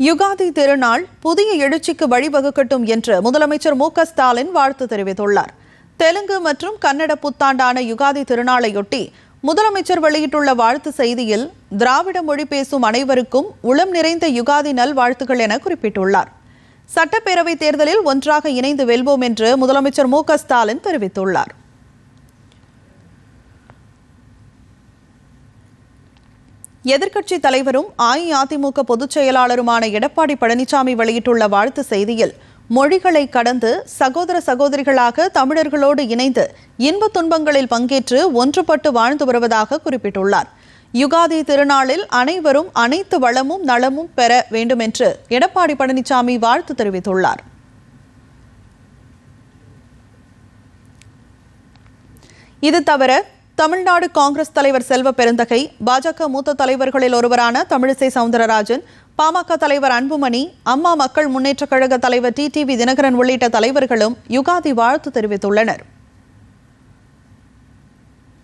யுகாதி திருநாள் புதிய எழுச்சிக்கு வழிவகுக்கட்டும் என்று முதலமைச்சர் மு.க. ஸ்டாலின் வாழ்த்து தெரிவித்துள்ளார். தெலுங்கு மற்றும் கன்னட புத்தாண்டான யுகாதி திருநாளையொட்டி முதலமைச்சர் வெளியிட்டுள்ள வாழ்த்து செய்தியில், திராவிட மொழி பேசும் அனைவருக்கும் உளம் நிறைந்த யுகாதி நல்வாழ்த்துக்கள் என குறிப்பிட்டுள்ளார். சட்டப்பேரவைத் தேர்தலில் ஒன்றாக இணைந்து வெல்வோம் என்று முதலமைச்சர் மு.க. ஸ்டாலின் தெரிவித்துள்ளார். எதிர்க்கட்சித் தலைவரும் அஇஅதிமுக பொதுச் செயலாளருமான எடப்பாடி பழனிசாமி வெளியிட்டுள்ள வாழ்த்து செய்தியில், மொழிகளை கடந்து சகோதர சகோதரிகளாக தமிழர்களோடு இணைந்து இன்ப துன்பங்களில் பங்கேற்று ஒன்றுபட்டு வாழ்ந்து வருவதாக குறிப்பிட்டுள்ளார். யுகாதி திருநாளில் அனைவரும் அனைத்து வளமும் நலமும் பெற வேண்டும் என்று எடப்பாடி பழனிசாமி வாழ்த்து தெரிவித்துள்ளார். இது தவிர தமிழ்நாடு காங்கிரஸ் தலைவர் செல்வ பெருந்தகை, பாஜக மூத்த தலைவர்களில் ஒருவரான தமிழிசை சவுந்தரராஜன், பாமக தலைவர் அன்புமணி, அம்மா மக்கள் முன்னேற்றக் கழக தலைவர் டிடிவி தினகரன் உள்ளிட்ட தலைவர்களும் யுகாதி வாழ்த்து தெரிவித்துள்ளனர்.